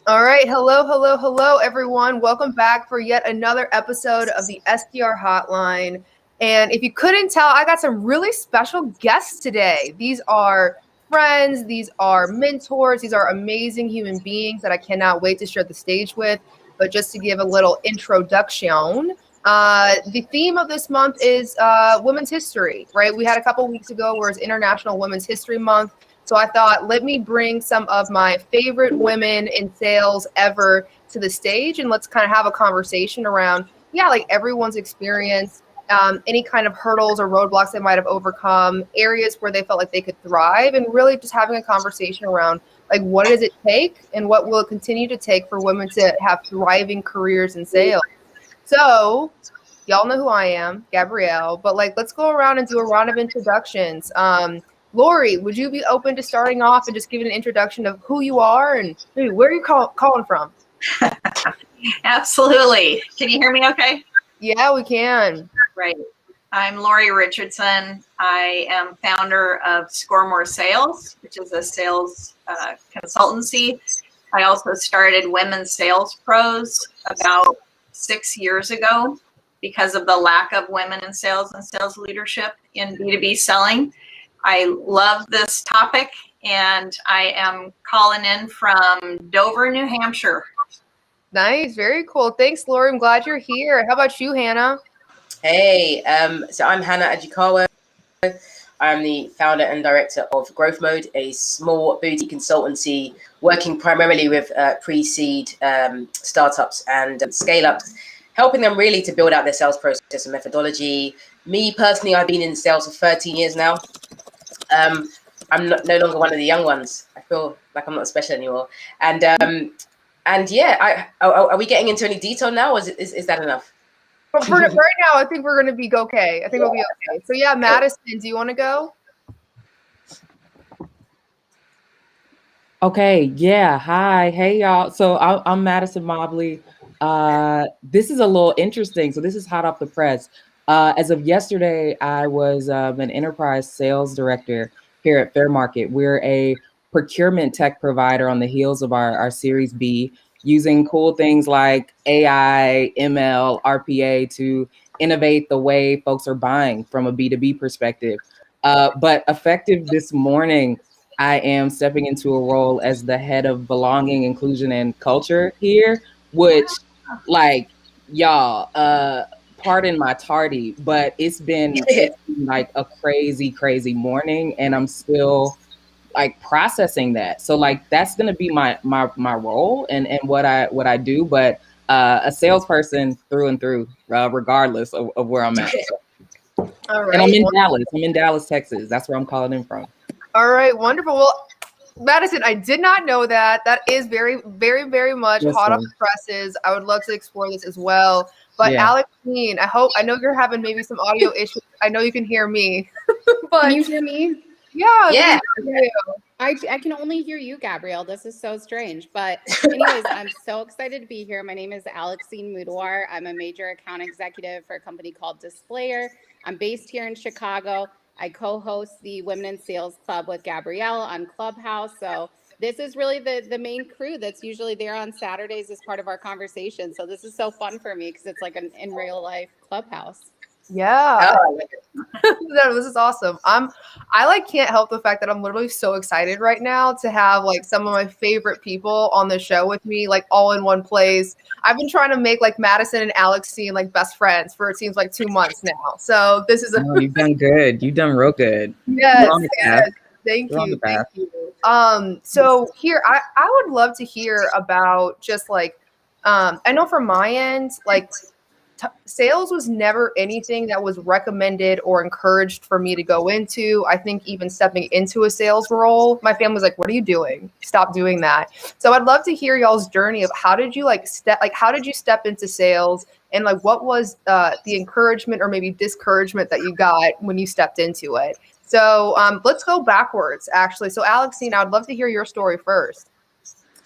All right. Hello, hello, hello, everyone. Welcome back for yet another episode of the SDR Hotline. And if you couldn't tell, I got some really special guests today. These are friends, these are mentors, these are amazing human beings that I cannot wait to share the stage with. But just to give a little introduction, the theme of this month is Women's History, right? We had a couple weeks ago where it's International Women's History Month. So I thought, let me bring some of my favorite women in sales ever to the stage, and let's kind of have a conversation around, like everyone's experience, any kind of hurdles or roadblocks they might have overcome, areas where they felt like they could thrive, and really just having a conversation around like what does it take and what will it continue to take for women to have thriving careers in sales. So y'all know who I am, Gabrielle, but like let's go around and do a round of introductions. Lori, would you be open to starting off and just giving an introduction of who you are and maybe where you're calling from? Absolutely. Can you hear me okay? Yeah, we can. Great. I'm Lori Richardson. I am founder of Score More Sales, which is a sales consultancy. I also started Women's Sales Pros about 6 years ago because of the lack of women in sales and sales leadership in B2B selling. I love this topic, and I am calling in from Dover, New Hampshire. Nice. Very cool. Thanks, Lori. I'm glad you're here. How about you, Hannah? Hey, so I'm Hannah Ajikawa. I'm the founder and director of Growth Mode, a small boutique consultancy working primarily with pre-seed startups and scale-ups, helping them really to build out their sales process and methodology. Me personally, I've been in sales for 13 years now. I'm no longer one of the young ones. I feel like I'm not special anymore. And yeah, are we getting into any detail now, or is that enough? But for right now, I think we're going to be okay. I think we'll be okay. So yeah, Madison, do you want to go? Okay. Yeah. Hi. Hey, y'all. So I'm Madison Mobley. This is a little interesting. So this is hot off the press. As of yesterday, I was an enterprise sales director here at Fair Market. We're a procurement tech provider on the heels of our Series B, using cool things like AI, ML, RPA to innovate the way folks are buying from a B2B perspective. But effective this morning, I am stepping into a role as the head of belonging, inclusion, and culture here, which, like, y'all, pardon my tardy, but it's been like a crazy morning, and I'm still like processing that. So like that's gonna be my role and what I do, but a salesperson through and through, regardless of where I'm at. All right. And I'm in Dallas. I'm in Dallas, Texas. That's where I'm calling in from. All right, wonderful. Well, Madison, I did not know that. That is very, very, very much hot off the presses. I would love to explore this as well. But yeah. Alexine, I know you're having maybe some audio issues. I know you can hear me. But can you hear me? Yeah. I can only hear you, Gabrielle. This is so strange. But anyways, I'm so excited to be here. My name is Alexine Moudouar. I'm a major account executive for a company called Displayer. I'm based here in Chicago. I co-host the Women in Sales Club with Gabrielle on Clubhouse. So this is really the main crew that's usually there on Saturdays as part of our conversation. So this is so fun for me because it's like an in real life Clubhouse. Yeah. No, this is awesome. I like can't help the fact that I'm literally so excited right now to have like some of my favorite people on the show with me, like all in one place. I've been trying to make like Madison and Alexine like best friends for it seems like 2 months now. So this is you've done good. You've done real good. Yes. Thank you. So here I would love to hear about just like I know from my end, like sales was never anything that was recommended or encouraged for me to go into. I think even stepping into a sales role, my family was like, what are you doing? Stop doing that. So I'd love to hear y'all's journey of how did you how did you step into sales and like what was the encouragement or maybe discouragement that you got when you stepped into it? So let's go backwards actually. So Alexine, I'd love to hear your story first.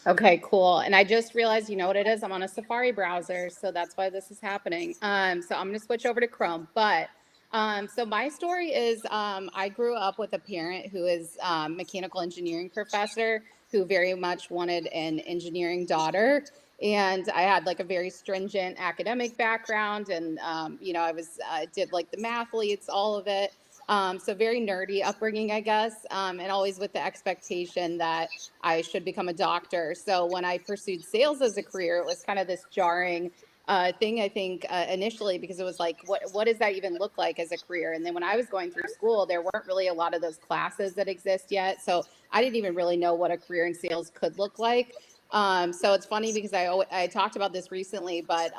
Okay, cool. And I just realized, you know what it is? I'm on a Safari browser, so that's why this is happening. So I'm going to switch over to Chrome. But so my story is I grew up with a parent who is a mechanical engineering professor. who very much wanted an engineering daughter. And I had like a very stringent academic background, and I was did like the mathletes, all of it. So very nerdy upbringing, I guess, and always with the expectation that I should become a doctor. So when I pursued sales as a career, it was kind of this jarring thing, I think, initially, because it was like, what does that even look like as a career? And then when I was going through school, there weren't really a lot of those classes that exist yet. So I didn't even really know what a career in sales could look like. So it's funny because I talked about this recently, but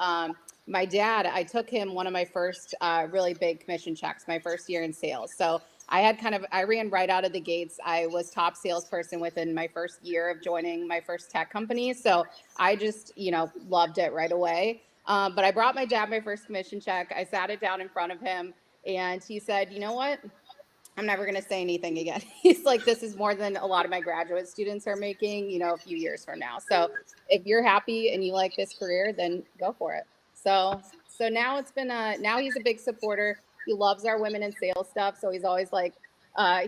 my dad, I took him one of my first really big commission checks, my first year in sales. So I ran right out of the gates. I was top salesperson within my first year of joining my first tech company. So I just, loved it right away. But I brought my dad my first commission check. I sat it down in front of him, and he said, "You know what? I'm never going to say anything again." He's like, "This is more than a lot of my graduate students are making, a few years from now. So if you're happy and you like this career, then go for it." So now it's been now he's a big supporter. He loves our women in sales stuff. So he's always like,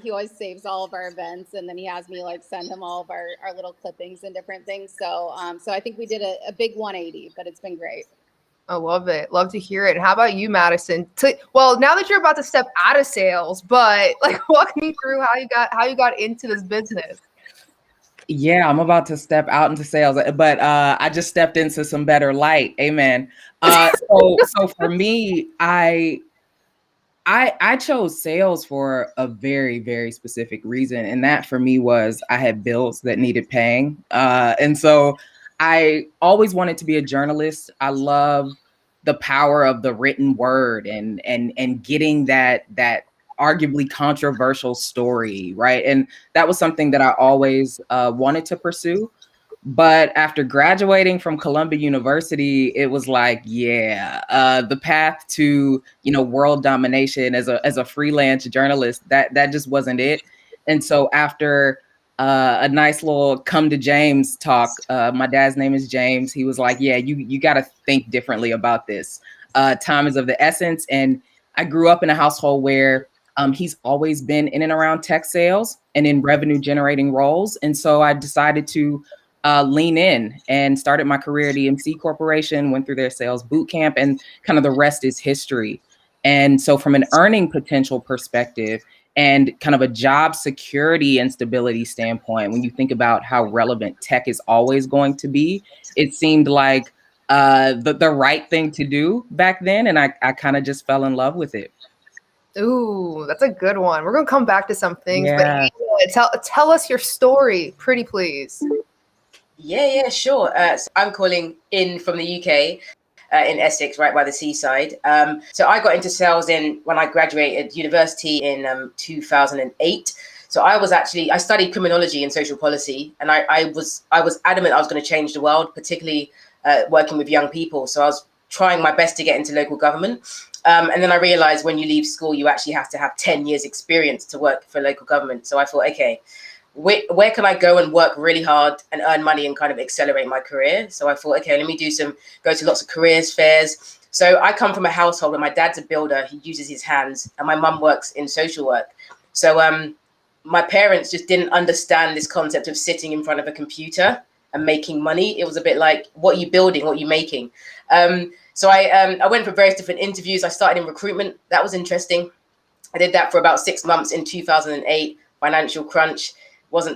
he always saves all of our events, and then he has me like send him all of our little clippings and different things. So I think we did a big 180, but it's been great. I love it. Love to hear it. And how about you, Madison? Well, now that you're about to step out of sales, but like walk me through how you got into this business. Yeah, I'm about to step out into sales, but I just stepped into some better light. Amen. So for me, I chose sales for a very, very specific reason. And that for me was I had bills that needed paying. And so I always wanted to be a journalist. I love the power of the written word and getting that arguably controversial story, right? And that was something that I always wanted to pursue. But after graduating from Columbia University, it was like, the path to, world domination as a freelance journalist, that just wasn't it. And so after a nice little come to James talk, my dad's name is James. He was like, yeah, you got to think differently about this. Time is of the essence. And I grew up in a household where he's always been in and around tech sales and in revenue generating roles. And so I decided to lean in and started my career at EMC Corporation, went through their sales boot camp, and kind of the rest is history. And so from an earning potential perspective and kind of a job security and stability standpoint, when you think about how relevant tech is always going to be, it seemed like the right thing to do back then. And I kind of just fell in love with it. Ooh, that's a good one. We're going to come back to some things, Yeah. but tell us your story, pretty please. Yeah, sure. So I'm calling in from the UK, in Essex, right by the seaside. So I got into sales when I graduated university in 2008. So I studied criminology and social policy, and I was adamant I was going to change the world, particularly working with young people. So I was trying my best to get into local government. And then I realized when you leave school, you actually have to have 10 years experience to work for local government. So I thought, okay, where can I go and work really hard and earn money and kind of accelerate my career? So I thought, okay, let me go to lots of careers fairs. So I come from a household where my dad's a builder, he uses his hands, and my mum works in social work. So my parents just didn't understand this concept of sitting in front of a computer and making money. It was a bit like, what are you building? What are you making? So I went for various different interviews. I started in recruitment. That was interesting. I did that for about 6 months in 2008, financial crunch.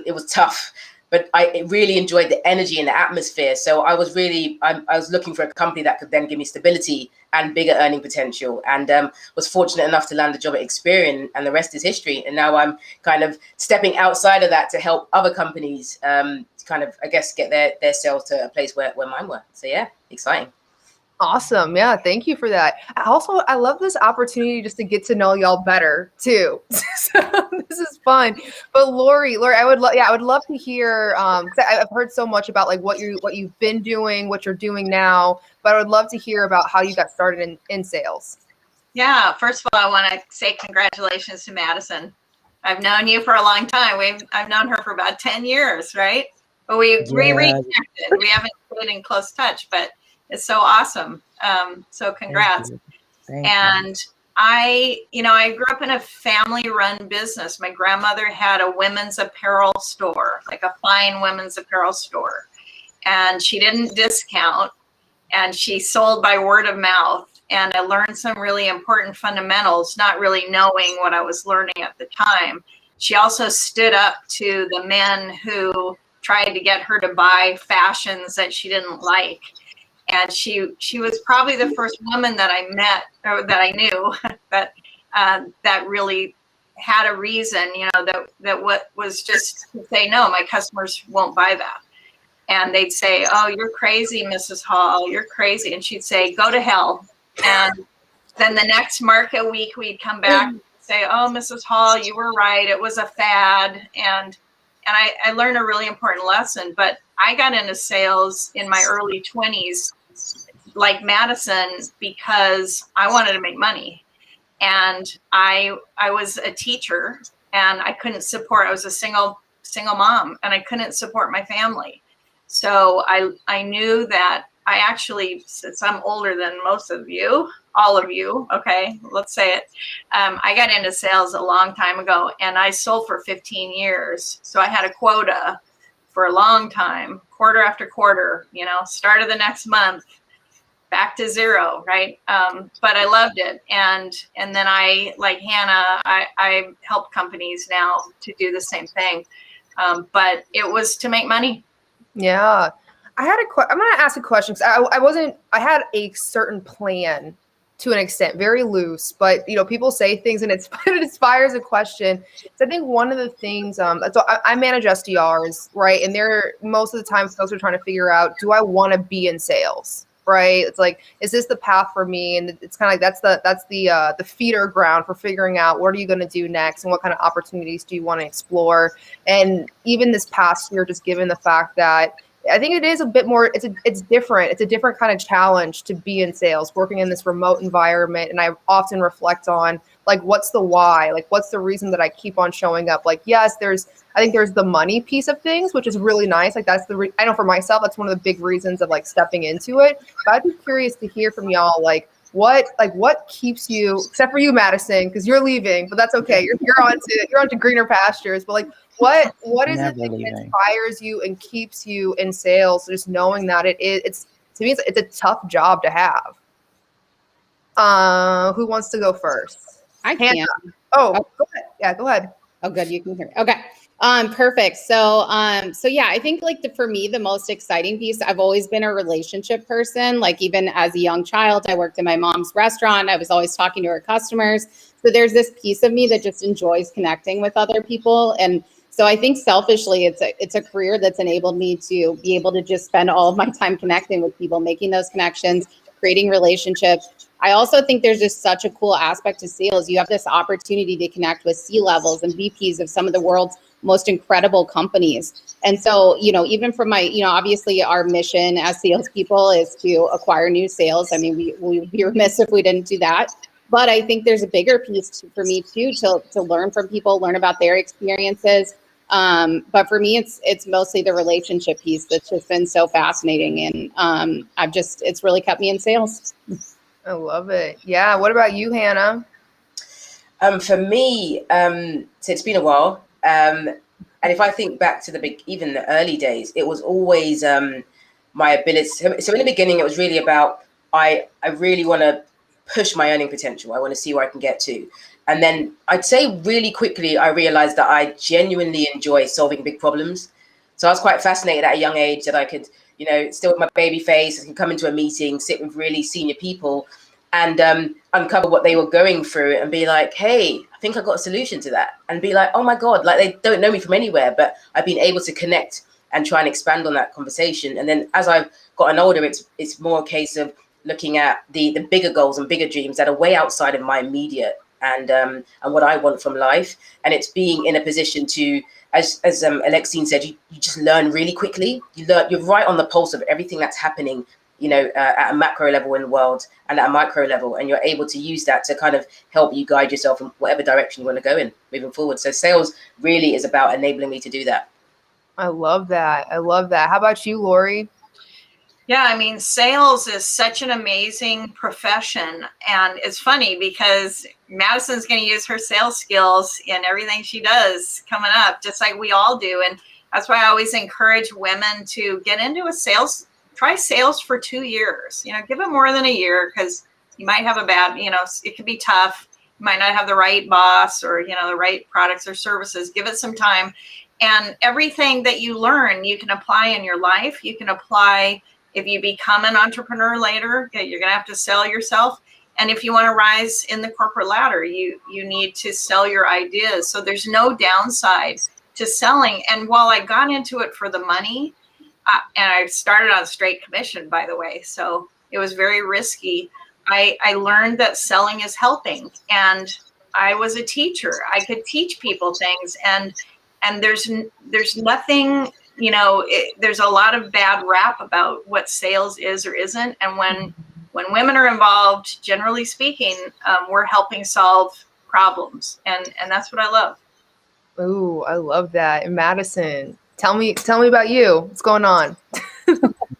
It was tough, but I really enjoyed the energy and the atmosphere. So I was looking for a company that could then give me stability and bigger earning potential, and was fortunate enough to land a job at Experian, and the rest is history. And now I'm kind of stepping outside of that to help other companies kind of, I guess, get their sales to a place where mine were. So yeah, exciting. Awesome. Yeah. Thank you for that. I love this opportunity just to get to know y'all better too. So this is fun. But Lori, I would love to hear, cause I've heard so much about like what you've been doing, what you're doing now, but I would love to hear about how you got started in sales. Yeah. First of all, I want to say congratulations to Madison. I've known you for a long time. I've known her for about 10 years, right? But we reconnected. We haven't been in close touch, but it's so awesome. So congrats. Thank you. And I grew up in a family-run business. My grandmother had a women's apparel store, like a fine women's apparel store, and she didn't discount, and she sold by word of mouth. And I learned some really important fundamentals, not really knowing what I was learning at the time. She also stood up to the men who tried to get her to buy fashions that she didn't like. And she was probably the first woman that I met, or that I knew, that really had a reason, that what was just to say, no, my customers won't buy that. And they'd say, oh, you're crazy, Mrs. Hall, you're crazy. And she'd say, go to hell. And then the next market week, we'd come back and say, oh, Mrs. Hall, you were right. It was a fad. And I learned a really important lesson. But I got into sales in my early 20s, like Madison, because I wanted to make money. And I was a teacher, and I couldn't support. I was a single mom, and I couldn't support my family. So I knew that I actually, since I'm older than most of you, all of you, okay, let's say it. I got into sales a long time ago, and I sold for 15 years. So I had a quota for a long time, quarter after quarter, start of the next month, back to zero, right? But I loved it. And then I, like Hannah, I help companies now to do the same thing. But it was to make money. Yeah. I'm going to ask a question, because I had a certain plan to an extent, very loose, but people say things and it inspires a question. So I think one of the things, so I manage SDRs, right? And most of the time folks are trying to figure out, do I want to be in sales? Right? It's like, is this the path for me? And it's kind of like, that's the feeder ground for figuring out what are you going to do next and what kind of opportunities do you want to explore. And even this past year, just given the fact that I think it is a bit more, it's different. It's a different kind of challenge to be in sales, working in this remote environment. And I often reflect on, like, what's the why? Like, what's the reason that I keep on showing up? Like, yes, I think there's the money piece of things, which is really nice. Like, that's I know for myself, that's one of the big reasons of like stepping into it. But I'd be curious to hear from y'all, what keeps you, except for you, Madison, because you're leaving, but that's okay. You're on to greener pastures. But like, what is it that inspires you and keeps you in sales? Just knowing that it's to me, it's a tough job to have. Who wants to go first? I can. Oh, go ahead. Yeah, go ahead. Oh, good. You can hear me. Okay. Perfect. So yeah, I think for me, the most exciting piece, I've always been a relationship person. Like, even as a young child, I worked in my mom's restaurant. I was always talking to her customers. So there's this piece of me that just enjoys connecting with other people. And so I think selfishly, it's a career that's enabled me to be able to just spend all of my time connecting with people, making those connections, creating relationships. I also think there's just such a cool aspect to sales. You have this opportunity to connect with C-levels and VPs of some of the world's most incredible companies. And so, even from my, obviously our mission as salespeople is to acquire new sales. I mean, we would be remiss if we didn't do that. But I think there's a bigger piece for me too, to learn from people, learn about their experiences. But for me, it's mostly the relationship piece that's just been so fascinating. And it's really kept me in sales. I love it. Yeah. What about you, Hannah? For me, so it's been a while. And if I think back to even the early days, it was always my ability. So in the beginning, it was really about, I really want to push my earning potential. I want to see where I can get to. And then I'd say really quickly, I realized that I genuinely enjoy solving big problems. So I was quite fascinated at a young age that I could, still with my baby face, I can come into a meeting, sit with really senior people and uncover what they were going through and be like, hey, I think I got a solution to that. And be like, oh my God, like they don't know me from anywhere, but I've been able to connect and try and expand on that conversation. And then as I've gotten older, it's more a case of looking at the bigger goals and bigger dreams that are way outside of my immediate and what I want from life. And it's being in a position to, as Alexine said, you just learn really quickly. You're right on the pulse of everything that's happening, at a macro level in the world and at a micro level. And you're able to use that to kind of help you guide yourself in whatever direction you want to go in moving forward. So sales really is about enabling me to do that. I love that. How about you, Lori? Yeah, I mean, sales is such an amazing profession. And it's funny because Madison's going to use her sales skills in everything she does coming up, just like we all do. And that's why I always encourage women to get into a sales, try sales for 2 years. Give it more than a year, because you might have a bad, it could be tough. You might not have the right boss or, the right products or services. Give it some time. And everything that you learn, you can apply in your life. You can apply if you become an entrepreneur later. You're going to have to sell yourself. And if you want to rise in the corporate ladder, you need to sell your ideas. So there's no downside to selling. And while I got into it for the money, and I started on straight commission, by the way, so it was very risky, I learned that selling is helping. And I was a teacher. I could teach people things. And there's nothing, there's a lot of bad rap about what sales is or isn't. And when women are involved, generally speaking, we're helping solve problems. And that's what I love. Ooh, I love that. And Madison, tell me about you. What's going on?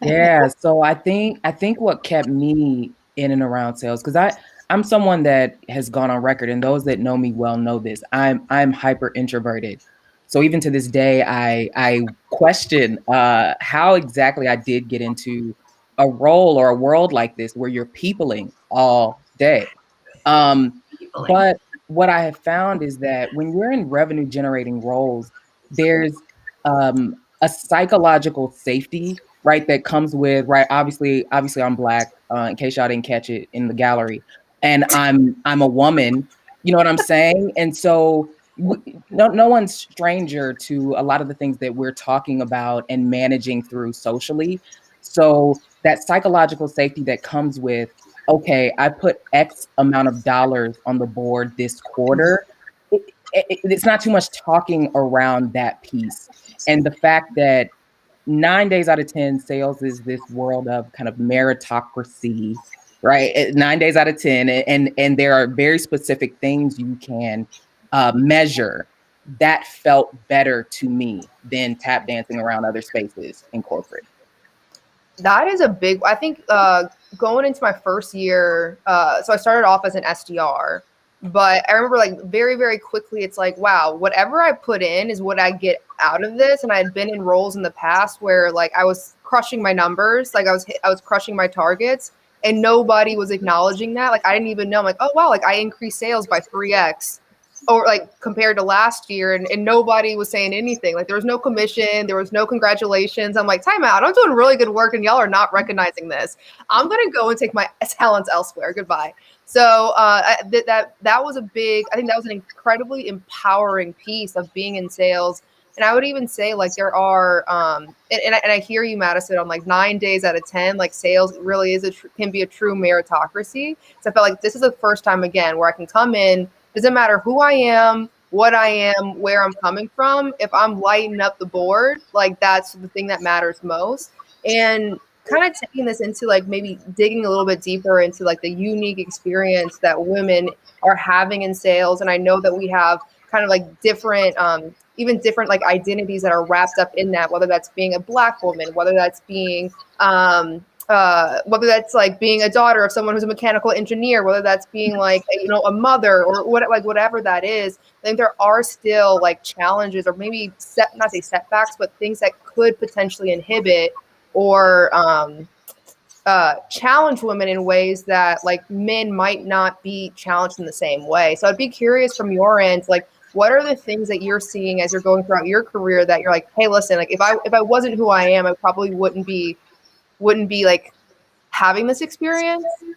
Yeah, so I think what kept me in and around sales, because I'm someone that has gone on record, and those that know me well know this. I'm hyper introverted. So even to this day, I question how exactly I did get into a role or a world like this where you're peopling all day. But what I have found is that when you're in revenue generating roles, there's a psychological safety, right, that comes with, right, obviously I'm Black, in case y'all didn't catch it in the gallery, and I'm a woman, you know what I'm saying? And so no one's stranger to a lot of the things that we're talking about and managing through socially. So that psychological safety that comes with, okay, I put X amount of dollars on the board this quarter, it's not too much talking around that piece. And the fact that 9 days out of 10, sales is this world of kind of meritocracy, right? 9 days out of 10, and there are very specific things you can measure. That felt better to me than tap dancing around other spaces in corporate. That is a big, I think, going into my first year, so I started off as an SDR, but I remember like very, very quickly, it's like, wow, whatever I put in is what I get out of this. And I had been in roles in the past where like I was crushing my numbers, like I was crushing my targets, and nobody was acknowledging that. Like I didn't even know. I'm like, oh wow, like I increased sales by 3x. Or like compared to last year, and nobody was saying anything. Like there was no commission, there was no congratulations. I'm like, time out. I'm doing really good work and y'all are not recognizing this. I'm gonna go and take my talents elsewhere. Goodbye. So that was a big, I think that was an incredibly empowering piece of being in sales. And I would even say like there are, and I hear you, Madison, on like 9 days out of 10, like sales really is can be a true meritocracy. So I felt like this is the first time again where I can come in. Doesn't matter who I am, what I am, where I'm coming from. If I'm lighting up the board, like that's the thing that matters most. And kind of taking this into like maybe digging a little bit deeper into like the unique experience that women are having in sales. And I know that we have kind of like different, even different like identities that are wrapped up in that, whether that's being a Black woman, whether that's being whether that's like being a daughter of someone who's a mechanical engineer, whether that's being like, a mother or whatever that is. I think there are still like challenges or maybe not say setbacks, but things that could potentially inhibit or challenge women in ways that like men might not be challenged in the same way. So I'd be curious from your end, like, what are the things that you're seeing as you're going throughout your career that you're like, hey, listen, like if I wasn't who I am, I probably wouldn't be like having this experience. And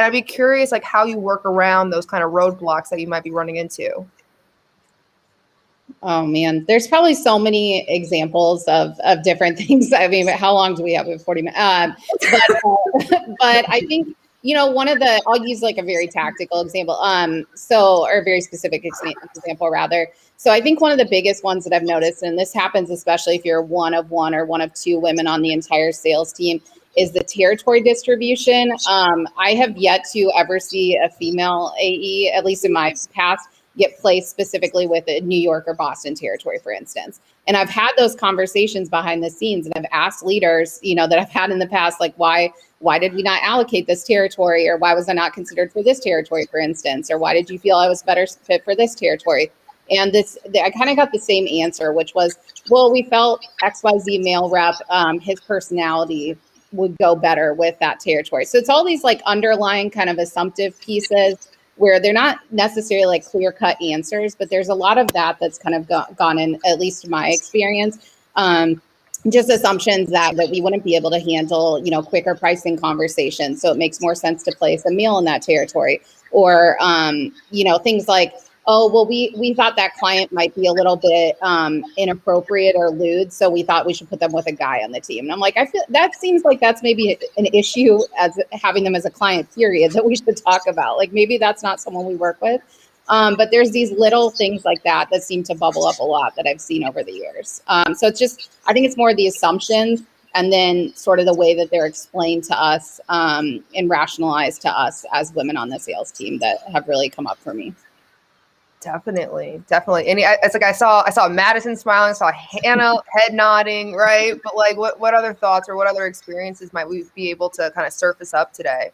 I'd be curious like how you work around those kind of roadblocks that you might be running into. Oh man, there's probably so many examples of different things. I mean, how long do we have? We have 40 minutes. But I think, I'll use like a very tactical example. Or a very specific example rather. So I think one of the biggest ones that I've noticed, and this happens especially if you're one of one or one of two women on the entire sales team, is the territory distribution. I have yet to ever see a female AE, at least in my past, get placed specifically with a New York or Boston territory, for instance. And I've had those conversations behind the scenes, and I've asked leaders, that I've had in the past, like, why did we not allocate this territory? Or why was I not considered for this territory, for instance? Or why did you feel I was better fit for this territory? And I kind of got the same answer, which was, well, we felt XYZ male rep, his personality would go better with that territory. So it's all these like underlying kind of assumptive pieces where they're not necessarily like clear-cut answers, but there's a lot of that's kind of gone in, at least my experience. Just assumptions that we wouldn't be able to handle, quicker pricing conversations. So it makes more sense to place a male in that territory. Or, things like, oh, well, we thought that client might be a little bit inappropriate or lewd, so we thought we should put them with a guy on the team. And I'm like, I feel that seems like that's maybe an issue as having them as a client, period, that we should talk about. Like, maybe that's not someone we work with. But there's these little things like that seem to bubble up a lot that I've seen over the years. So it's just, I think it's more the assumptions and then sort of the way that they're explained to us and rationalized to us as women on the sales team that have really come up for me. Definitely. And it's like I saw Madison smiling, saw Hannah head nodding, right? But like, what other thoughts or what other experiences might we be able to kind of surface up today?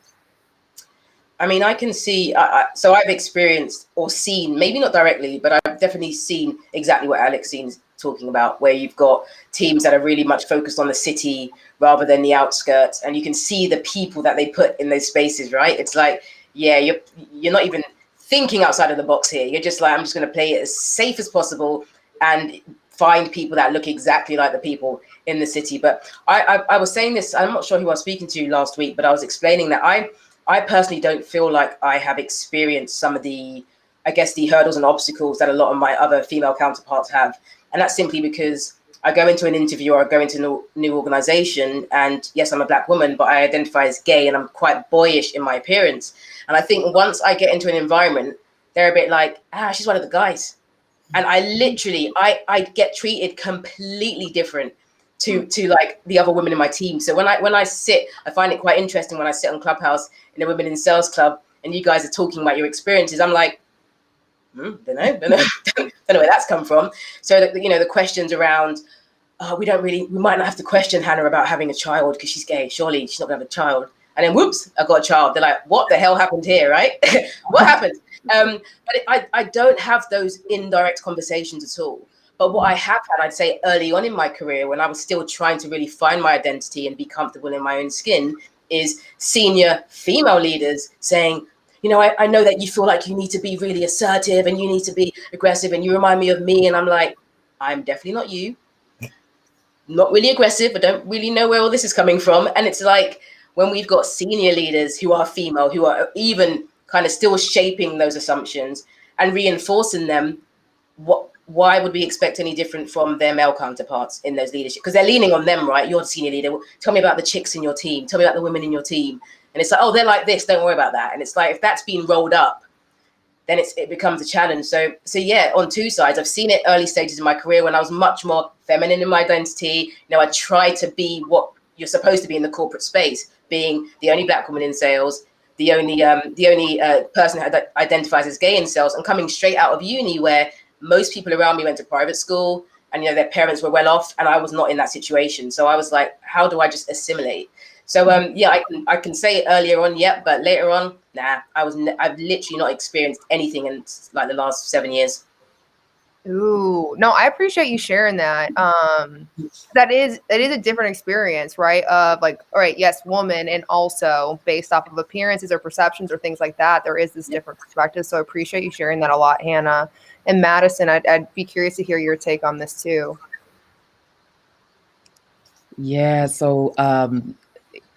I mean, I can see, so I've experienced or seen, maybe not directly, but I've definitely seen exactly what Alexine's talking about, where you've got teams that are really much focused on the city rather than the outskirts. And you can see the people that they put in those spaces, right? It's like, yeah, you're not even thinking outside of the box here. You're just like, I'm just going to play it as safe as possible and find people that look exactly like the people in the city. But I was saying this, I'm not sure who I was speaking to last week, but I was explaining that I personally don't feel like I have experienced some of the hurdles and obstacles that a lot of my other female counterparts have. And that's simply because I go into an interview or I go into a new organization, and yes, I'm a Black woman, but I identify as gay and I'm quite boyish in my appearance. And I think once I get into an environment, they're a bit like, she's one of the guys. And I literally, I get treated completely different to like the other women in my team. So when I sit, I find it quite interesting when I sit on Clubhouse in a Women in Sales Club and you guys are talking about your experiences. I'm like, don't know where that's come from. So the questions around, we might not have to question Hannah about having a child because she's gay. Surely she's not gonna have a child. And then whoops, I got a child. They're like, what the hell happened here, right? What happened? But I don't have those indirect conversations at all. But what I have had, I'd say early on in my career, when I was still trying to really find my identity and be comfortable in my own skin, is senior female leaders saying, I know that you feel like you need to be really assertive and you need to be aggressive and you remind me of me. And I'm like, I'm definitely not you. Not really aggressive. I don't really know where all this is coming from. And it's like, when we've got senior leaders who are female, who are even kind of still shaping those assumptions and reinforcing them, why would we expect any different from their male counterparts in those leadership? Because they're leaning on them, right? You're the senior leader. Tell me about the chicks in your team. Tell me about the women in your team. And it's like, oh, they're like this. Don't worry about that. And it's like, if that's being rolled up, then it becomes a challenge. So yeah, on two sides, I've seen it early stages in my career when I was much more feminine in my identity. I tried to be what you're supposed to be in the corporate space, being the only Black woman in sales, the only person that identifies as gay in sales, and coming straight out of uni where most people around me went to private school and their parents were well off, and I was not in that situation. So I was like, how do I just assimilate? So yeah, I can say it earlier on, yeah, but later on, nah. I've literally not experienced anything in like the last 7 years. Ooh, no, I appreciate you sharing that. It is a different experience, right? Of like, all right, yes, woman, and also based off of appearances or perceptions or things like that, there is this different perspective. So I appreciate you sharing that a lot, Hannah. And Madison, I'd be curious to hear your take on this too. Yeah, so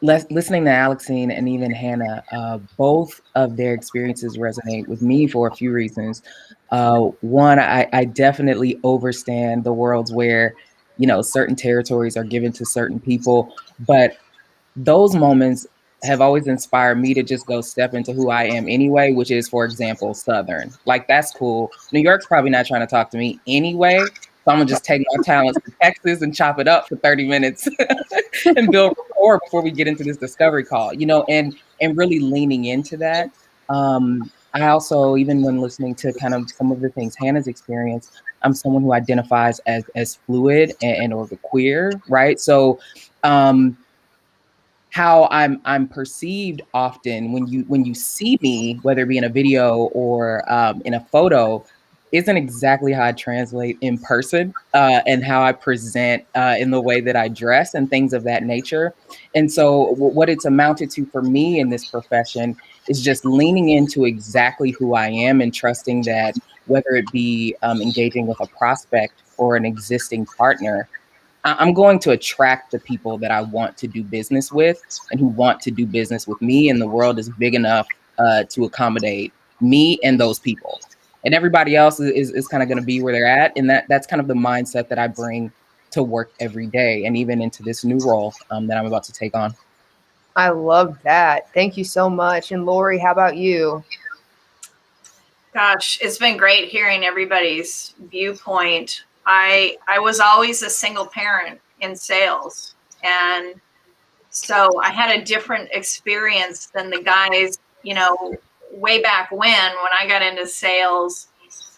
listening to Alexine and even Hannah, both of their experiences resonate with me for a few reasons. One, I definitely overstand the worlds where, certain territories are given to certain people, but those moments have always inspired me to just go step into who I am anyway, which is, for example, Southern. Like, that's cool. New York's probably not trying to talk to me anyway. So I'm gonna just take my talents to Texas and chop it up for 30 minutes and build rapport before we get into this discovery call, and really leaning into that. I also, even when listening to kind of some of the things Hannah's experienced, I'm someone who identifies as fluid and or queer, right? So how I'm perceived often when you see me, whether it be in a video or in a photo, isn't exactly how I translate in person, and how I present in the way that I dress and things of that nature. And so what it's amounted to for me in this profession is just leaning into exactly who I am and trusting that whether it be engaging with a prospect or an existing partner, I'm going to attract the people that I want to do business with and who want to do business with me. And the world is big enough to accommodate me and those people. And everybody else is kind of going to be where they're at. And that's kind of the mindset that I bring to work every day and even into this new role that I'm about to take on. I love that. Thank you so much. And Lori, how about you? Gosh, it's been great hearing everybody's viewpoint. I was always a single parent in sales, and so I had a different experience than the guys, way back when I got into sales.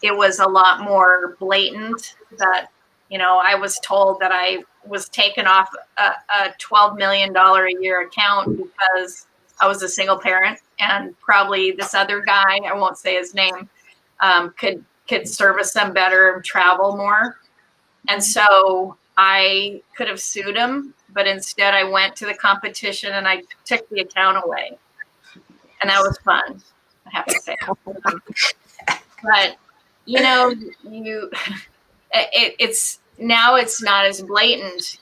It was a lot more blatant that, I was told that I was taken off a $12 million a year account because I was a single parent, and probably this other guy, I won't say his name, could service them better and travel more. And so I could have sued him, but instead I went to the competition and I took the account away. And that was fun, I have to say. But it's now it's not as blatant.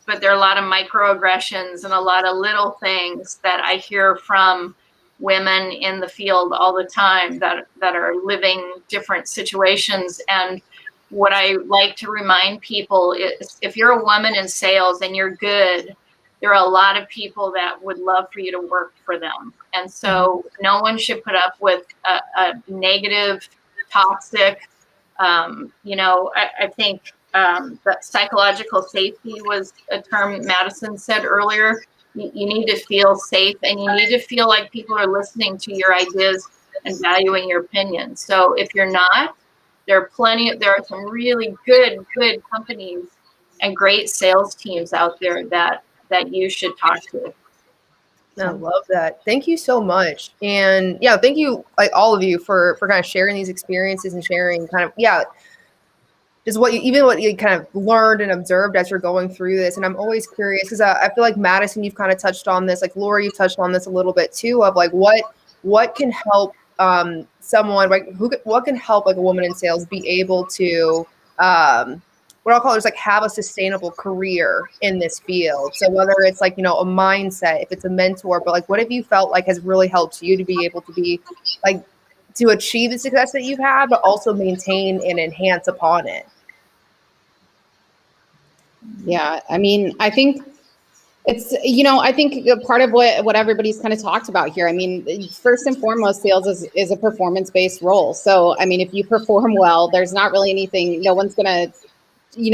But there are a lot of microaggressions and a lot of little things that I hear from women in the field all the time that are living different situations. And what I like to remind people is, if you're a woman in sales and you're good, there are a lot of people that would love for you to work for them. And so no one should put up with a negative, toxic, I think that psychological safety was a term Madison said earlier. You need to feel safe, and you need to feel like people are listening to your ideas and valuing your opinion. So if you're not, there are some really good companies and great sales teams out there that you should talk to. I love that. Thank you so much. And yeah, thank you, like all of you, for kind of sharing these experiences and sharing kind of, just what you kind of learned and observed as you're going through this. And I'm always curious because I feel like Madison, you've kind of touched on this, like Laura, you've touched on this a little bit too, of like what can help someone, like what can help like a woman in sales be able to what I'll call is like have a sustainable career in this field. So whether it's like, a mindset, if it's a mentor, but like what have you felt like has really helped you to be able to be like to achieve the success that you've had, but also maintain and enhance upon it? Yeah, I mean, I think it's, I think part of what everybody's kind of talked about here, I mean, first and foremost, sales is a performance-based role. So, I mean, if you perform well, there's not really anything, no one's going to,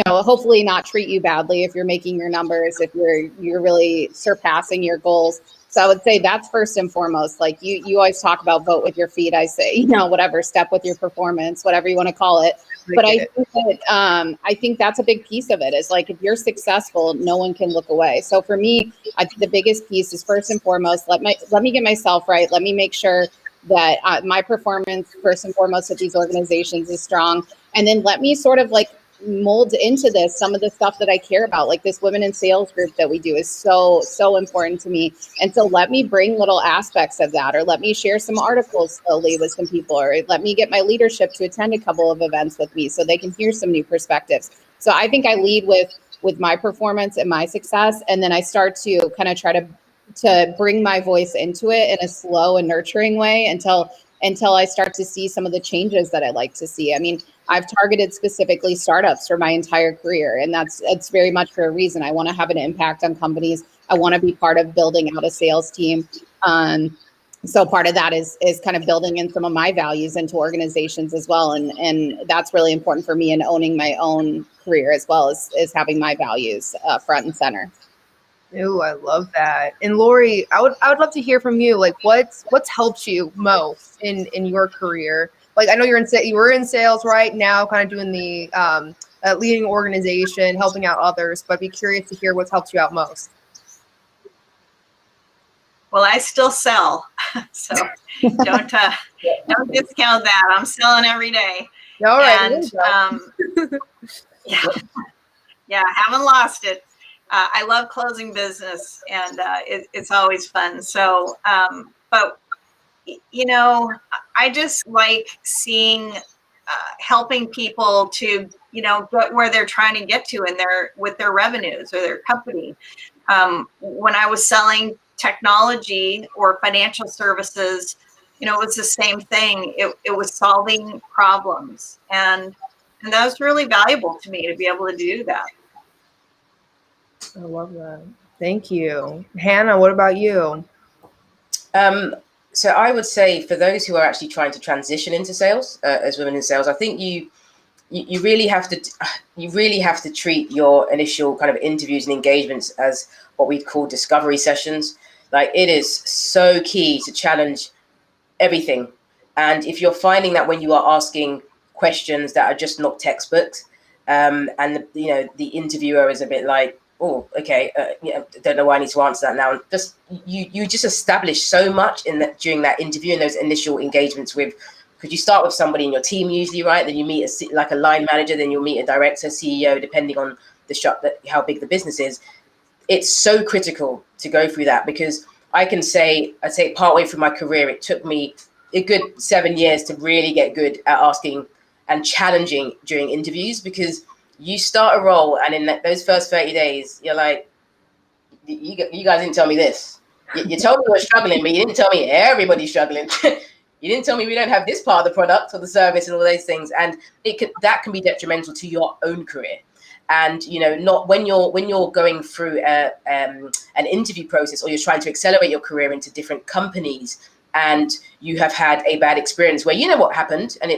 hopefully not treat you badly if you're making your numbers, if you're really surpassing your goals. So I would say that's first and foremost. Like you always talk about vote with your feet. I say, whatever, step with your performance, whatever you want to call it. But I think that's a big piece of it, is like, if you're successful, no one can look away. So for me, I think the biggest piece is first and foremost, let me get myself right. Let me make sure that my performance first and foremost at these organizations is strong. And then let me sort of like mold into this some of the stuff that I care about. Like this women in sales group that we do is so important to me. And so let me bring little aspects of that, or let me share some articles slowly with some people, or let me get my leadership to attend a couple of events with me so they can hear some new perspectives. So I think I lead with my performance and my success, and then I start to kind of try to bring my voice into it in a slow and nurturing way until I start to see some of the changes that I like to see. I mean, I've targeted specifically startups for my entire career, and it's very much for a reason. I want to have an impact on companies. I want to be part of building out a sales team. So part of that is kind of building in some of my values into organizations as well. And that's really important for me in owning my own career, as well as having my values front and center. Ooh, I love that. And Lori, I would love to hear from you. Like, what's helped you most in your career? Like, I know you were in sales right now, kind of doing the leading organization, helping out others. But I'd be curious to hear what's helped you out most. Well, I still sell, so don't discount that. I'm selling every day. All right. And yeah, haven't lost it. I love closing business, and it's always fun. So, but you know, I just like seeing, helping people to, get where they're trying to get to with their revenues or their company. When I was selling technology or financial services, it was the same thing. It was solving problems, and that was really valuable to me to be able to do that. I love that. Thank you. Hannah, what about you? So I would say for those who are actually trying to transition into sales as women in sales, I think you really have to treat your initial kind of interviews and engagements as what we'd call discovery sessions. Like, it is so key to challenge everything. And if you're finding that when you are asking questions that are just not textbooks, and the interviewer is a bit like, oh, okay, don't know why I need to answer that now. Just you just establish so much during that interview and those initial engagements with, because you start with somebody in your team usually, right? Then you meet like a line manager, then you'll meet a director, CEO, depending on how big the business is. It's so critical to go through that, because I'd say partway through my career, it took me a good 7 years to really get good at asking and challenging during interviews, because you start a role and in those first 30 days, you're like, you guys didn't tell me this. You told me we're struggling, but you didn't tell me everybody's struggling. You didn't tell me we don't have this part of the product or the service and all those things. And that can be detrimental to your own career. And, not when you're going through an interview process, or you're trying to accelerate your career into different companies, and you have had a bad experience where you know what happened, and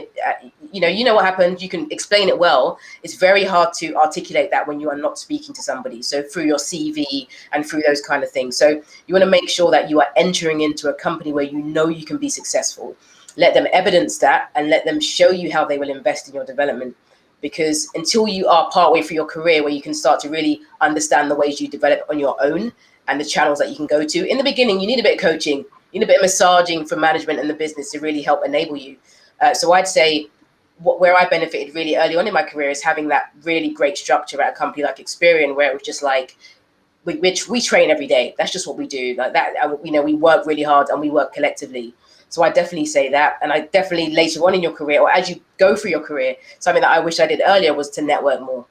you know what happened, you can explain it well. It's very hard to articulate that when you are not speaking to somebody. So through your CV and through those kind of things. So you want to make sure that you are entering into a company where you know you can be successful. Let them evidence that, and let them show you how they will invest in your development. Because until you are partway through your career where you can start to really understand the ways you develop on your own and the channels that you can go to, in the beginning, you need a bit of coaching. You need a bit of massaging from management and the business to really help enable you. So I'd say where I benefited really early on in my career is having that really great structure at a company like Experian, where it was just like, we train every day. That's just what we do. Like that, we work really hard and we work collectively. So I definitely say that. And I definitely later on in your career, or as you go through your career, something that I wish I did earlier was to network more.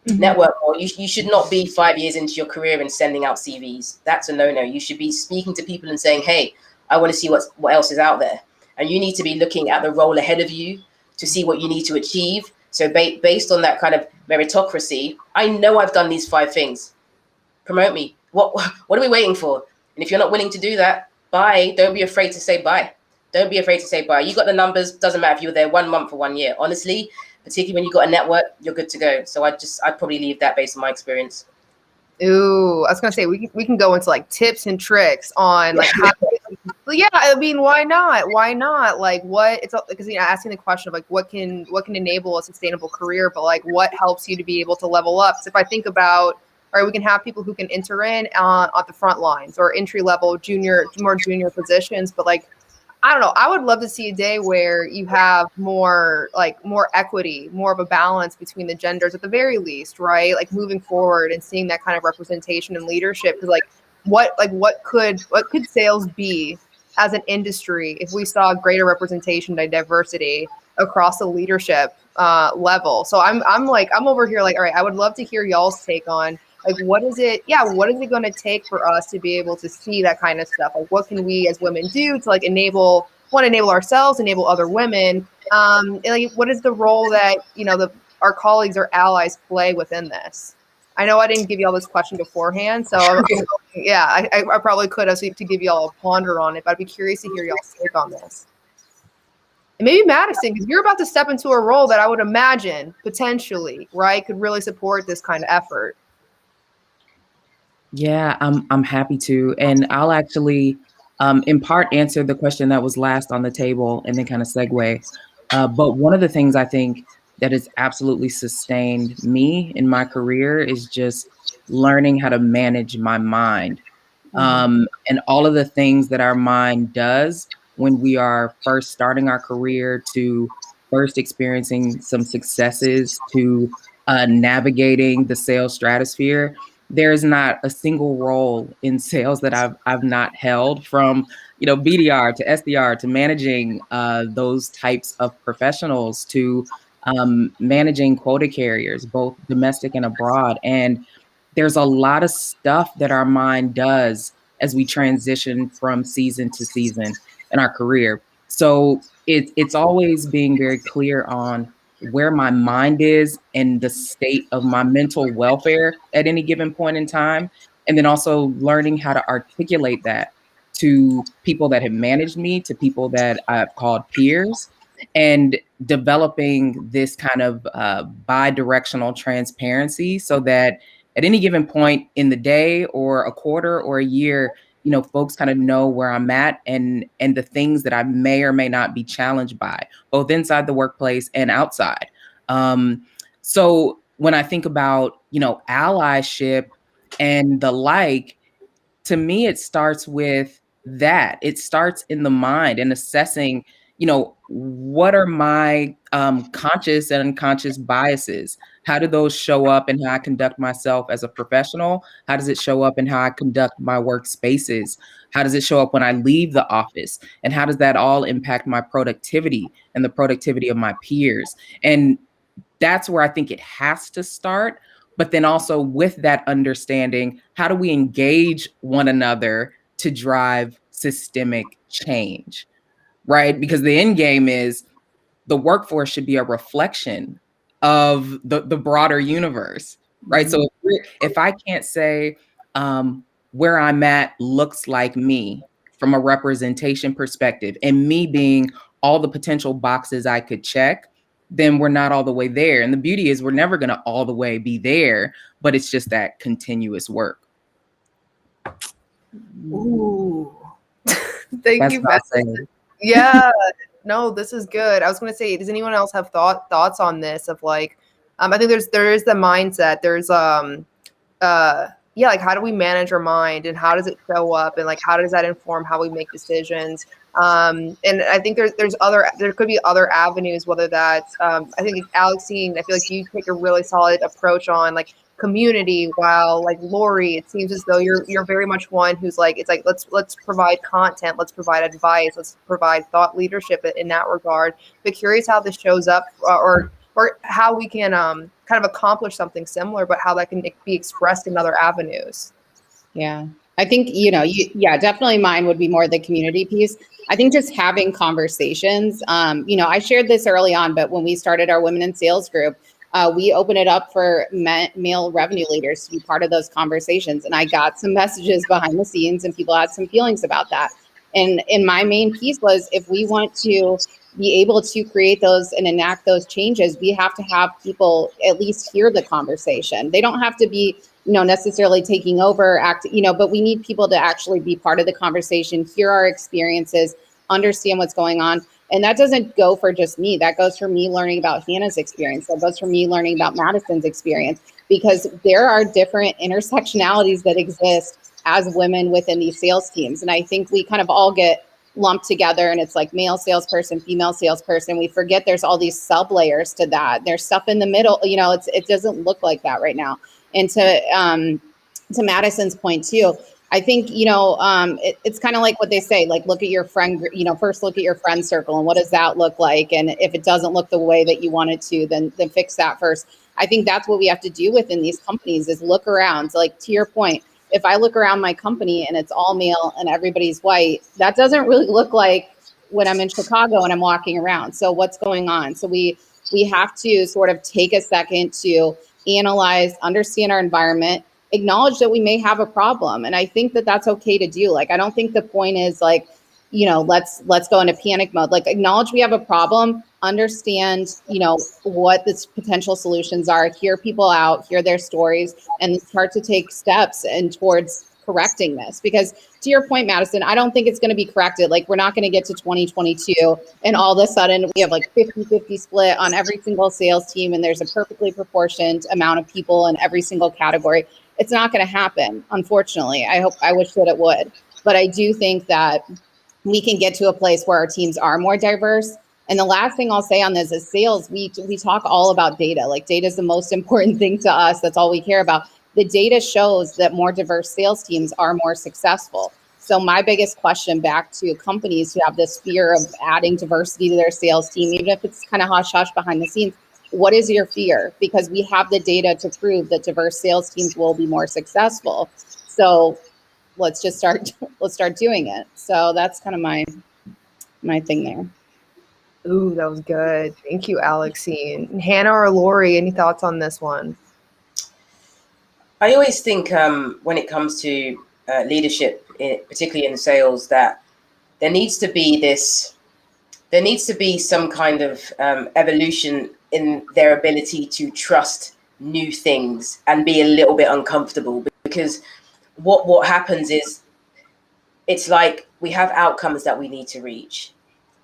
Mm-hmm. Network more. You should not be 5 years into your career and sending out CVs. That's a no-no. You should be speaking to people and saying, hey, I want to see what else is out there. And you need to be looking at the role ahead of you to see what you need to achieve. So based on that kind of meritocracy, I know I've done these 5 things. Promote me. What are we waiting for? And if you're not willing to do that, bye. Don't be afraid to say bye. Don't be afraid to say bye. You got the numbers. Doesn't matter if you were there 1 month or 1 year. Honestly, particularly when you got a network, you're good to go. So I'd probably leave that based on my experience. Ooh, I was gonna say we can go into like tips and tricks on like how. Yeah, I mean, why not? Why not? Like, what? It's because asking the question of like what can enable a sustainable career, but like what helps you to be able to level up. So if I think about, all right, we can have people who can enter in on the front lines or entry level, more junior positions, but like, I don't know. I would love to see a day where you have more equity, more of a balance between the genders at the very least, right? Like moving forward and seeing that kind of representation and leadership. Because what could sales be as an industry if we saw greater representation and diversity across the leadership level? So I'm over here like, all right, I would love to hear y'all's take on like what is it going to take for us to be able to see that kind of stuff? Like what can we as women do to like enable ourselves, enable other women? And like what is the role that our colleagues or allies play within this? I know I didn't give you all this question beforehand, so I probably could have to give you all a ponder on it, but I'd be curious to hear y'all's take on this. And maybe Madison, because you're about to step into a role that I would imagine potentially, right, could really support this kind of effort. Yeah, I'm happy to. And I'll actually in part answer the question that was last on the table and then kind of segue. But one of the things I think that has absolutely sustained me in my career is just learning how to manage my mind. And all of the things that our mind does when we are first starting our career, to first experiencing some successes, to navigating the sales stratosphere. There's not a single role in sales that I've not held, from BDR to SDR to managing those types of professionals, to managing quota carriers, both domestic and abroad. And there's a lot of stuff that our mind does as we transition from season to season in our career. So it's always being very clear on where my mind is and the state of my mental welfare at any given point in time. And then also learning how to articulate that to people that have managed me, to people that I've called peers, and developing this kind of bi-directional transparency so that at any given point in the day or a quarter or a year, folks kind of know where I'm at, and the things that I may or may not be challenged by, both inside the workplace and outside. So when I think about, allyship and the like, to me, it starts with that. It starts in the mind and assessing, what are my conscious and unconscious biases? How do those show up in how I conduct myself as a professional? How does it show up in how I conduct my workspaces? How does it show up when I leave the office? And how does that all impact my productivity and the productivity of my peers? And that's where I think it has to start. But then also with that understanding, how do we engage one another to drive systemic change, right? Because the end game is the workforce should be a reflection of the broader universe, right? Mhm. So if I can't say where I'm at looks like me from a representation perspective, and me being all the potential boxes I could check, then we're not all the way there. And the beauty is we're never going to all the way be there, but it's just that continuous work. Ooh. Thank That's you, what I'll say. Yeah, no, this is good. I was going to say, does anyone else have thoughts on this? Of like, I think there is the mindset. There's yeah, like how do we manage our mind, and how does it show up, and like how does that inform how we make decisions? And I think there could be other avenues, whether that's I think Alexine, I feel like you take a really solid approach on like community, while like Lori, it seems as though you're very much one who's like, it's like let's provide content, let's provide advice, let's provide thought leadership in that regard. But curious how this shows up, or how we can kind of accomplish something similar, but how that can be expressed in other avenues. Yeah. I think, yeah, definitely mine would be more the community piece. I think just having conversations, I shared this early on, but when we started our women in sales group, we opened it up for male revenue leaders to be part of those conversations. And I got some messages behind the scenes, and people had some feelings about that. And my main piece was, if we want to be able to create those and enact those changes, we have to have people at least hear the conversation. They don't have to be, necessarily taking over, but we need people to actually be part of the conversation, hear our experiences, understand what's going on. And that doesn't go for just me. That goes for me learning about Hannah's experience. That goes for me learning about Madison's experience, because there are different intersectionalities that exist as women within these sales teams. And I think we kind of all get lumped together, and it's like male salesperson, female salesperson. We forget there's all these sub layers to that. There's stuff in the middle. It doesn't look like that right now. And to Madison's point too, I think, it's kind of like what they say, like, look at your friend, first look at your friend circle, and what does that look like? And if it doesn't look the way that you want it to, then fix that first. I think that's what we have to do within these companies, is look around. So, like, to your point, if I look around my company and it's all male and everybody's white, that doesn't really look like when I'm in Chicago and I'm walking around. So what's going on? So we have to sort of take a second to analyze, understand our environment, acknowledge that we may have a problem. And I think that that's okay to do. Like, I don't think the point is like, let's go into panic mode. Like, acknowledge we have a problem, understand, what the potential solutions are, hear people out, hear their stories, and start to take steps and towards correcting this. Because to your point, Madison, I don't think it's going to be corrected. Like, we're not going to get to 2022 and all of a sudden we have like 50-50 split on every single sales team and there's a perfectly proportioned amount of people in every single category. It's not going to happen, unfortunately. I wish that it would. But I do think that we can get to a place where our teams are more diverse. And the last thing I'll say on this is sales, we talk all about data. Like, data is the most important thing to us. That's all we care about. The data shows that more diverse sales teams are more successful. So my biggest question back to companies who have this fear of adding diversity to their sales team, even if it's kind of hush-hush behind the scenes, what is your fear? Because we have the data to prove that diverse sales teams will be more successful. So let's start doing it. So that's kind of my thing there. Ooh, that was good. Thank you, Alexine. Hannah or Lori, any thoughts on this one? I always think when it comes to leadership, particularly in sales, that there needs to be some kind of evolution in their ability to trust new things and be a little bit uncomfortable. Because what happens is, it's like we have outcomes that we need to reach.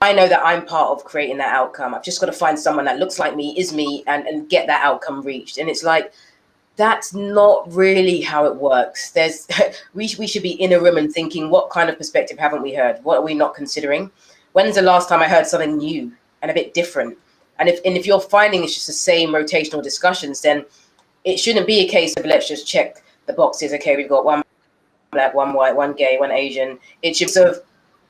I know that I'm part of creating that outcome. I've just got to find someone that looks like me, is me, and get that outcome reached. And it's like, that's not really how it works. We should be in a room and thinking, what kind of perspective haven't we heard? What are we not considering? When's the last time I heard something new and a bit different? And if you're finding it's just the same rotational discussions, then it shouldn't be a case of let's just check the boxes. Okay, we've got one black, one white, one gay, one Asian. It should sort of,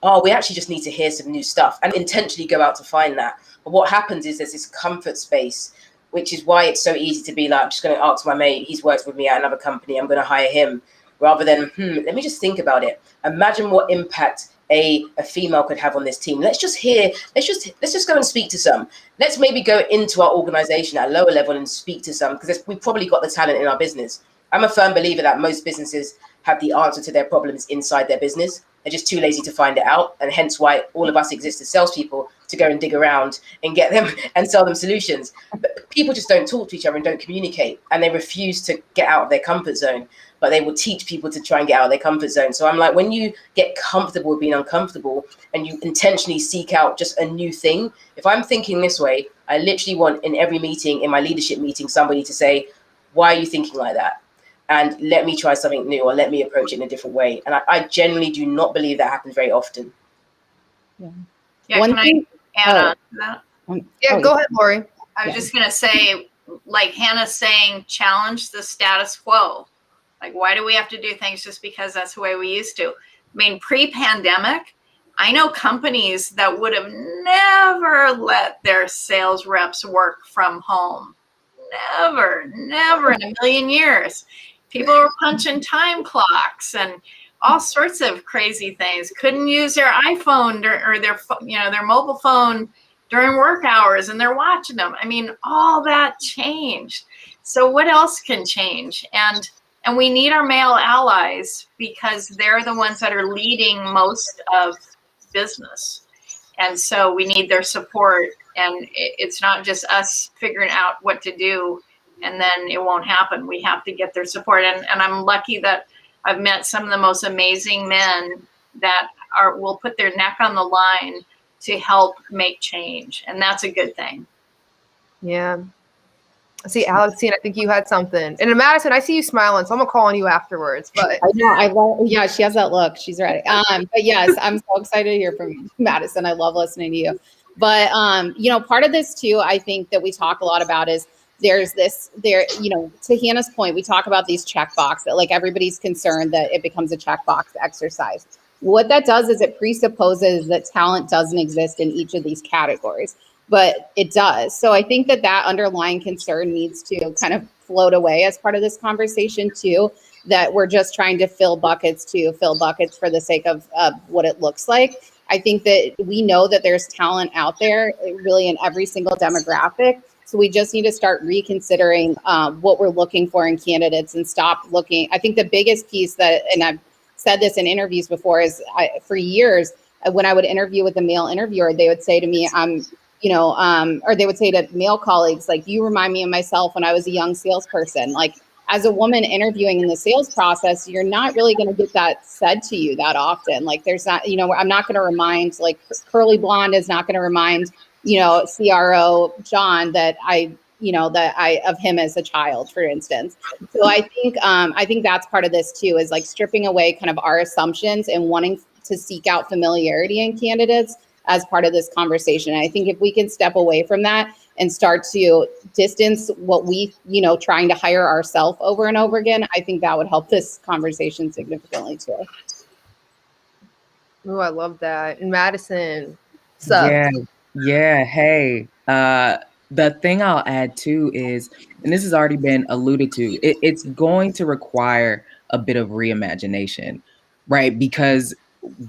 oh, we actually just need to hear some new stuff and intentionally go out to find that. But what happens is there's this comfort space, which is why it's so easy to be like, I'm just going to ask my mate, he's worked with me at another company, I'm going to hire him, rather than, let me just think about it. Imagine what impact a female could have on this team. Let's just go and speak to some. Let's maybe go into our organization at a lower level and speak to some, because we've probably got the talent in our business. I'm a firm believer that most businesses have the answer to their problems inside their business. They're just too lazy to find it out. And hence why all of us exist as salespeople, to go and dig around and get them and sell them solutions. But people just don't talk to each other and don't communicate. And they refuse to get out of their comfort zone. But they will teach people to try and get out of their comfort zone. So I'm like, when you get comfortable with being uncomfortable and you intentionally seek out just a new thing, if I'm thinking this way, I literally want in every meeting, in my leadership meeting, somebody to say, why are you thinking like that? And let me try something new, or let me approach it in a different way. And I generally do not believe that happens very often. Yeah, can I add on to that? Yeah, go ahead, Lori. I was just going to say, like Hannah's saying, challenge the status quo. Like, why do we have to do things just because that's the way we used to? I mean, pre-pandemic, I know companies that would have never let their sales reps work from home. Never in a million years. People were punching time clocks and all sorts of crazy things. Couldn't use their iPhone or their mobile phone during work hours, and they're watching them. I mean, all that changed. So what else can change? And we need our male allies, because they're the ones that are leading most of business. And so we need their support. And it's not just us figuring out what to do and then it won't happen. We have to get their support. And I'm lucky that I've met some of the most amazing men that will put their neck on the line to help make change. And that's a good thing. Yeah. See, Alexine, I think you had something. And Madison, I see you smiling, so I'm gonna call on you afterwards. But I know, yeah, she has that look. She's ready. But yes, I'm so excited to hear from you, Madison. I love listening to you. But part of this too, I think that we talk a lot about is to Hannah's point, we talk about these checkbox that like everybody's concerned that it becomes a checkbox exercise. What that does is it presupposes that talent doesn't exist in each of these categories, but it does. So I think that underlying concern needs to kind of float away as part of this conversation too, that we're just trying to fill buckets for the sake of what it looks like. I think that we know that there's talent out there really in every single demographic. So we just need to start reconsidering what we're looking for in candidates and stop looking. I think the biggest piece and I've said this in interviews before, is for years, when I would interview with a male interviewer, they would say to me, or they would say to male colleagues, like, you remind me of myself when I was a young salesperson. Like, as a woman interviewing in the sales process, you're not really going to get that said to you that often. Like, there's not, I'm not going to remind, like, Curly Blonde is not going to remind, CRO John that of him as a child, for instance. So I think that's part of this too, is like stripping away kind of our assumptions and wanting to seek out familiarity in candidates as part of this conversation. And I think if we can step away from that and start to distance what we, trying to hire ourselves over and over again, I think that would help this conversation significantly too. Oh, I love that. And Madison, sup? Yeah. Hey, the thing I'll add too is, and this has already been alluded to, it's going to require a bit of reimagination, right? Because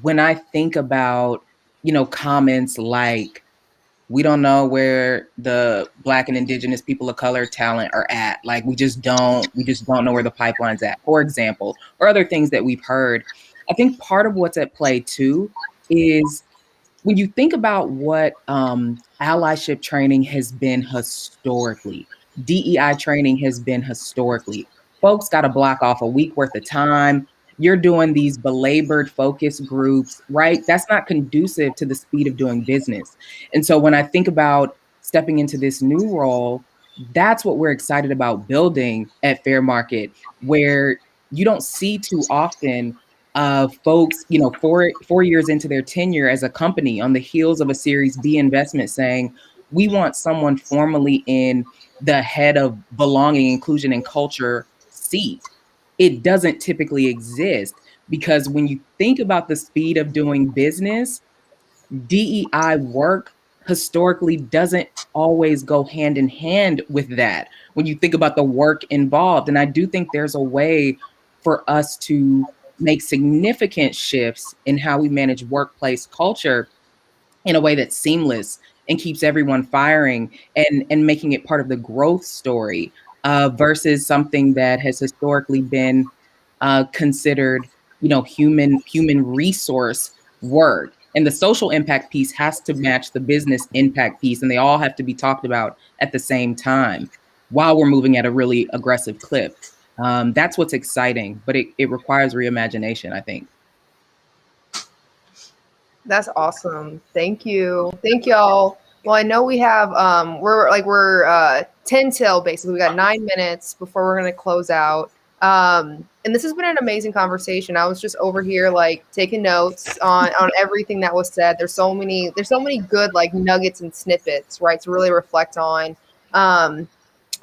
when I think about, comments like, we don't know where the Black and Indigenous people of color talent are at. Like, we just don't know where the pipeline's at, for example, or other things that we've heard. I think part of what's at play too is when you think about what allyship training has been historically, DEI training has been historically, folks got to block off a week worth of time. You're doing these belabored focus groups, right? That's not conducive to the speed of doing business. And so when I think about stepping into this new role, that's what we're excited about building at Fair Market, where you don't see too often folks, 4 years into their tenure as a company on the heels of a Series B investment saying, we want someone formally in the head of belonging, inclusion, and culture seat. It doesn't typically exist because when you think about the speed of doing business, DEI work historically doesn't always go hand in hand with that when you think about the work involved. And I do think there's a way for us to make significant shifts in how we manage workplace culture in a way that's seamless and keeps everyone firing and making it part of the growth story versus something that has historically been considered, human resource work. And the social impact piece has to match the business impact piece, and they all have to be talked about at the same time while we're moving at a really aggressive clip. That's what's exciting, but it requires reimagination, I think. That's awesome. Thank you. Thank y'all. Well, I know we have we're 10 till basically. We got 9 minutes before we're gonna close out. And this has been an amazing conversation. I was just over here like taking notes on everything that was said. There's so many good like nuggets and snippets, right? To really reflect on.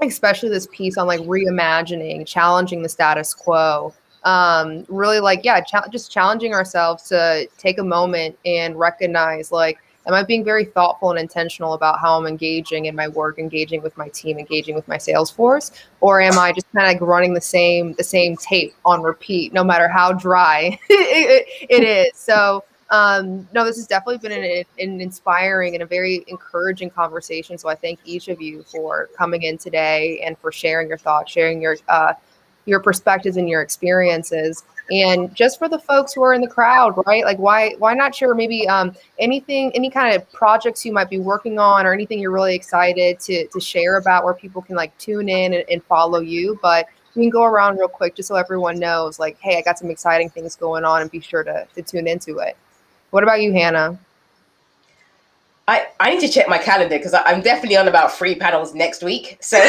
Especially this piece on like reimagining, challenging the status quo. Really like, just challenging ourselves to take a moment and recognize, like, am I being very thoughtful and intentional about how I'm engaging in my work, engaging with my team, engaging with my sales force, or am I just kind of like running the same tape on repeat, no matter how dry it is? So no, this has definitely been an inspiring and a very encouraging conversation. So I thank each of you for coming in today and for sharing your thoughts, sharing your perspectives and your experiences. And just for the folks who are in the crowd, right? Like, why not share maybe any kind of projects you might be working on or anything you're really excited to share about where people can like tune in and follow you. But we can go around real quick just so everyone knows, like, hey, I got some exciting things going on, and be sure to tune into it. What about you, Hannah? I need to check my calendar because I'm definitely on about 3 panels next week. So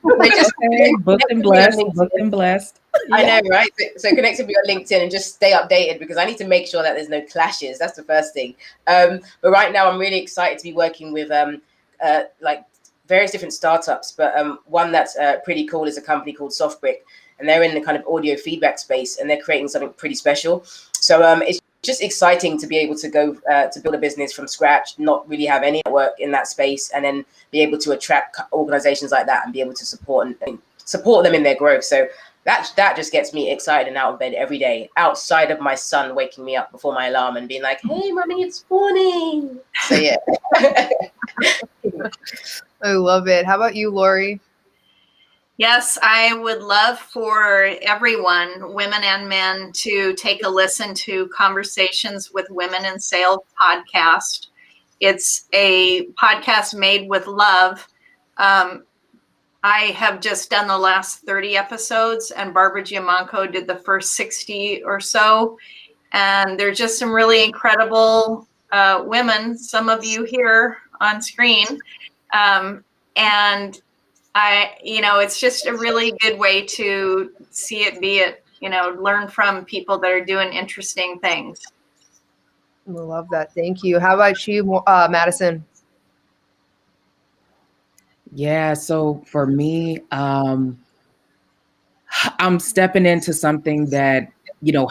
booked and blessed. I know, right? So connect with me on LinkedIn and just stay updated because I need to make sure that there's no clashes. That's the first thing. But right now, I'm really excited to be working with like various different startups. But one that's pretty cool is a company called Softbrick, and they're in the kind of audio feedback space, and they're creating something pretty special. So it's just exciting to be able to go to build a business from scratch, not really have any network in that space, and then be able to attract organizations like that and be able to support them in their growth. So that just gets me excited and out of bed every day, outside of my son waking me up before my alarm and being like, hey, mommy, it's morning. So yeah. I love it. How about you, Lori? Yes, I would love for everyone, women and men, to take a listen to Conversations with Women in Sales podcast. It's a podcast made with love. I have just done the last 30 episodes, and Barbara Giamanco did the first 60 or so. And there's just some really incredible women, some of you here on screen. And it's just a really good way to see it, be it, learn from people that are doing interesting things. I love that. Thank you. How about you, Madison? Yeah, so for me, I'm stepping into something that,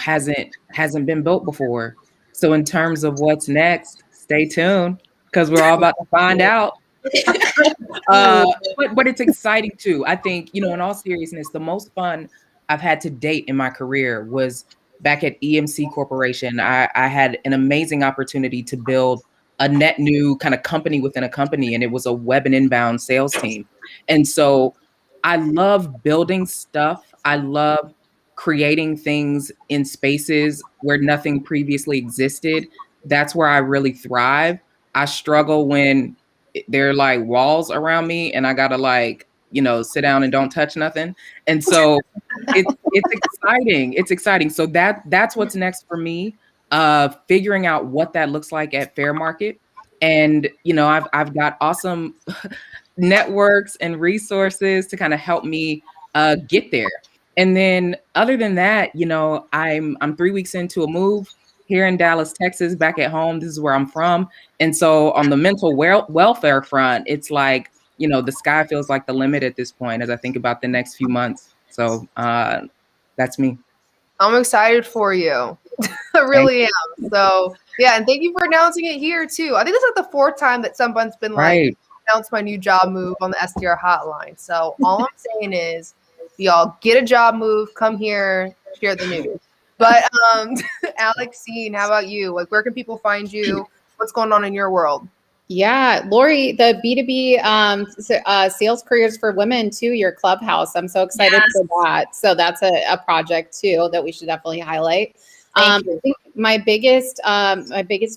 hasn't been built before. So in terms of what's next, stay tuned because we're all about to find out. But it's exciting too. I think, in all seriousness, the most fun I've had to date in my career was back at EMC Corporation. I had an amazing opportunity to build a net new kind of company within a company, and it was a web and inbound sales team. And so I love building stuff. I love creating things in spaces where nothing previously existed. That's where I really thrive. I struggle when there are like walls around me and I gotta sit down and don't touch nothing. And so it's exciting. It's exciting. So that's what's next for me. Figuring out what that looks like at Fair Market. And I've got awesome networks and resources to kind of help me get there. And then other than that, I'm 3 weeks into a move here in Dallas, Texas, back at home. This is where I'm from. And so on the mental welfare front, it's like, the sky feels like the limit at this point as I think about the next few months. So that's me. I'm excited for you. I really am. So yeah, and thank you for announcing it here too. I think this is like the 4th time that someone's been like, announce my new job move on the SDR hotline. So all I'm saying is, y'all get a job move, come here, share the news. But Alexine, how about you? Like, where can people find you? What's going on in your world? Yeah, Lori, the B2B sales careers for women too, your clubhouse. I'm so excited for that. So that's a project too that we should definitely highlight. I think my biggest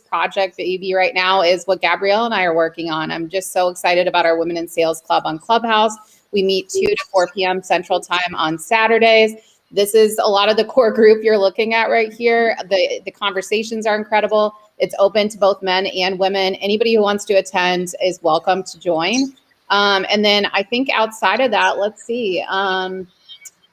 project maybe right now is what Gabrielle and I are working on. I'm just so excited about our Women in Sales Club on Clubhouse. We meet 2 to 4 p.m. Central Time on Saturdays. This is a lot of the core group you're looking at right here. The conversations are incredible. It's open to both men and women. Anybody who wants to attend is welcome to join. And then I think outside of that, let's see,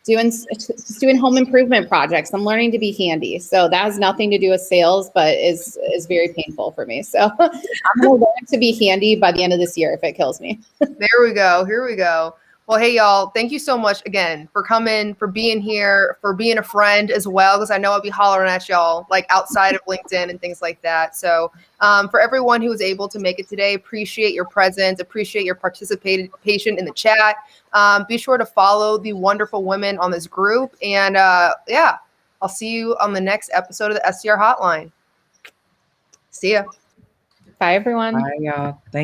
doing home improvement projects. I'm learning to be handy. So that has nothing to do with sales, but is very painful for me. So I'm going to learn to be handy by the end of this year if it kills me. There we go. Here we go. Well, hey, y'all, thank you so much again for coming, for being here, for being a friend as well, because I know I'll be hollering at y'all like outside of LinkedIn and things like that. So for everyone who was able to make it today, appreciate your presence, appreciate your participation in the chat. Be sure to follow the wonderful women on this group. And yeah, I'll see you on the next episode of the SDR Hotline. See ya. Bye, everyone. Bye, y'all. Thank